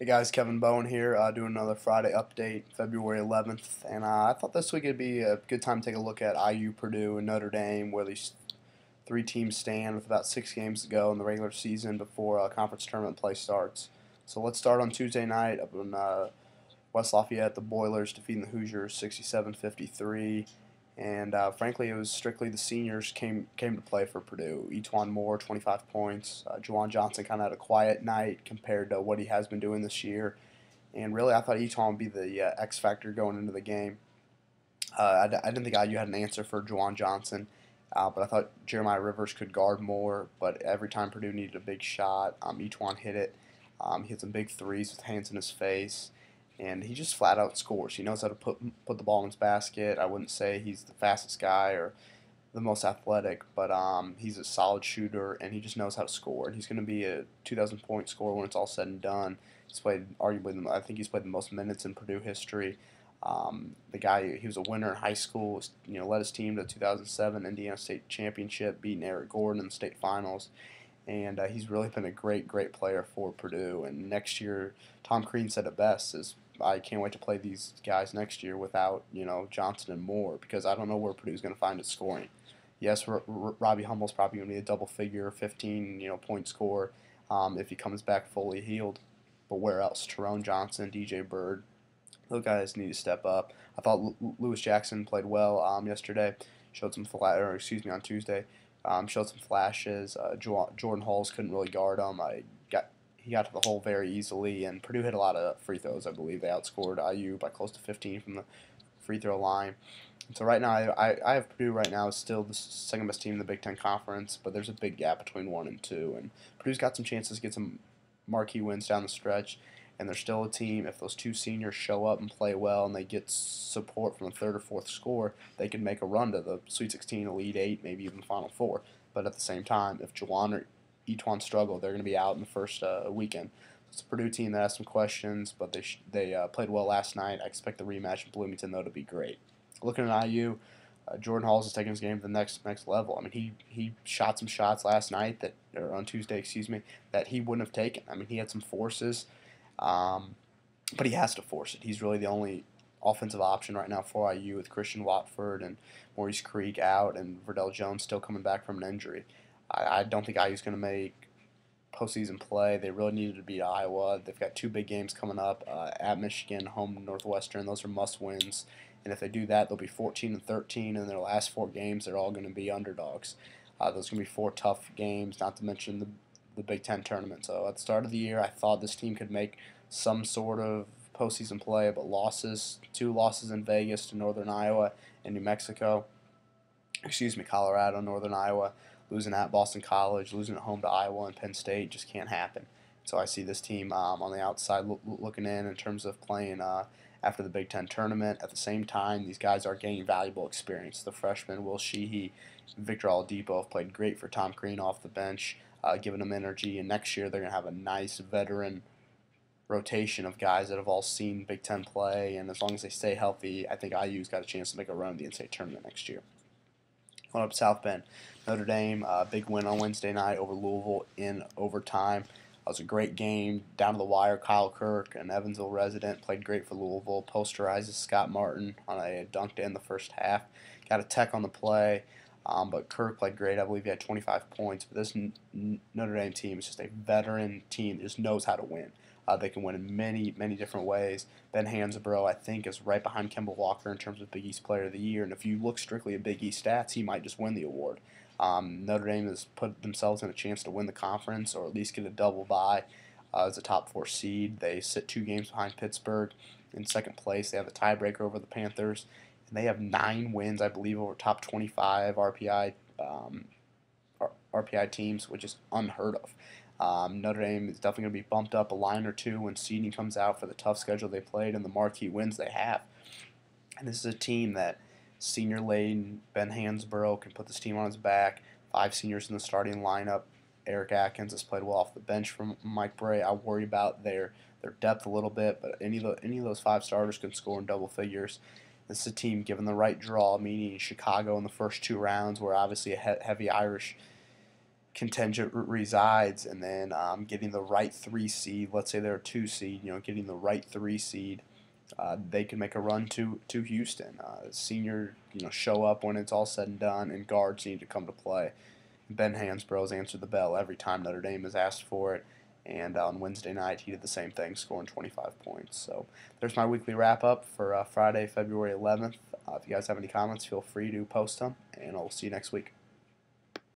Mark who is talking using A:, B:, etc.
A: Hey guys, Kevin Bowen here, doing another Friday update, February 11th, and I thought this week would be a good time to take a look at IU, Purdue, and Notre Dame, where these three teams stand with about 6 games to go in the regular season before conference tournament play starts. So let's start on Tuesday night up in West Lafayette. The Boilers defeating the Hoosiers 67-53. And frankly, it was strictly the seniors came to play for Purdue. Etwan Moore, 25 points. Juwan Johnson kind of had a quiet night compared to what he has been doing this year. And really, I thought Etwan would be the X factor going into the game. I didn't think IU had an answer for Juwan Johnson, but I thought Jeremiah Rivers could guard more. But every time Purdue needed a big shot, Etwan hit it. He hit some big threes with hands in his face, and he just flat out scores. He knows how to put the ball in his basket. I wouldn't say he's the fastest guy or the most athletic, but he's a solid shooter, and he just knows how to score. And he's going to be a 2,000-point scorer when it's all said and done. He's played arguably, I think he's played the most minutes in Purdue history. The guy, he was a winner in high school. Led his team to the 2007 Indiana State Championship, beating Eric Gordon in the state finals. And he's really been a great player for Purdue. And next year, Tom Crean said it best: "Is I can't wait to play these guys next year without Johnson and Moore, because I don't know where Purdue's going to find its scoring." Yes, Robbie Humble's probably going to be a double-figure, 15 point scorer if he comes back fully healed. But where else? Tyrone Johnson, DJ Bird, those guys need to step up. I thought Lewis Jackson played well yesterday. Showed some on Tuesday. Showed some flashes. Jordan Hulls couldn't really guard him. He got to the hole very easily, and Purdue hit a lot of free throws. I believe they outscored IU by close to 15 from the free throw line. And so right now, I have Purdue right now is still the second best team in the Big Ten Conference, but there's a big gap between 1 and 2, and Purdue's got some chances to get some marquee wins down the stretch. And they're still a team. If those two seniors show up and play well, and they get support from a third or fourth score, they can make a run to the Sweet 16, Elite 8, maybe even Final Four. But at the same time, if Juwan or Etwan struggle, they're going to be out in the first weekend. It's a Purdue team that has some questions, but they played well last night. I expect the rematch in Bloomington, though, to be great. Looking at IU, Jordan Hulls is taking his game to the next level. I mean, he shot some shots last night or on Tuesday, excuse me, that he wouldn't have taken. I mean, he had some forces. But he has to force it. He's really the only offensive option right now for IU, with Christian Watford and Maurice Creek out and Verdell Jones still coming back from an injury. I don't think IU's going to make postseason play. They really needed to beat Iowa. They've got two big games coming up at Michigan, home Northwestern. Those are must wins. And if they do that, they'll be 14-13 in their last 4 games. They're all going to be underdogs. Those are going to be 4 tough games, not to mention the Big Ten tournament. So at the start of the year, I thought this team could make some sort of postseason play, but two losses in Vegas to Northern Iowa and New Mexico, Colorado, Northern Iowa, losing at Boston College, losing at home to Iowa and Penn State, just can't happen. So I see this team on the outside looking in terms of playing after the Big Ten tournament. At the same time, these guys are gaining valuable experience. The freshmen, Will Sheehy, Victor Oladipo, have played great for Tom Crean off the bench, giving them energy. And next year, they're going to have a nice veteran rotation of guys that have all seen Big Ten play. And as long as they stay healthy, I think IU's got a chance to make a run at the NCAA tournament next year. Going up to South Bend, Notre Dame, big win on Wednesday night over Louisville in overtime. It was a great game, down to the wire. Kyle Kirk, an Evansville resident, played great for Louisville. Posterizes Scott Martin on a dunk to end the first half. Got a tech on the play, but Kirk played great. I believe he had 25 points. But this Notre Dame team is just a veteran team that just knows how to win. They can win in many different ways. Ben Hansbrough, I think, is right behind Kemba Walker in terms of Big East Player of the Year. And if you look strictly at Big East stats, he might just win the award. Notre Dame has put themselves in a chance to win the conference, or at least get a double bye as a top 4 seed. They sit 2 games behind Pittsburgh in second place. They have a tiebreaker over the Panthers, and they have 9 wins, I believe, over top 25 RPI teams, which is unheard of. Notre Dame is definitely going to be bumped up a line or two when seeding comes out for the tough schedule they played and the marquee wins they have. And this is a team that senior laden Ben Hansbrough can put this team on his back. 5 seniors in the starting lineup. Eric Atkins has played well off the bench from Mike Bray. I worry about their depth a little bit, but any of those 5 starters can score in double figures. This is a team given the right draw, meaning Chicago in the first 2 rounds, where obviously a heavy Irish contingent resides, and then getting the right 3 seed. Let's say they're a 2 seed, getting the right 3 seed. They can make a run to Houston. Senior, show up when it's all said and done, and guards need to come to play. Ben Hansbrough has answered the bell every time Notre Dame has asked for it, and on Wednesday night he did the same thing, scoring 25 points. So there's my weekly wrap up for Friday, February 11th. If you guys have any comments, feel free to post them, and I'll see you next week.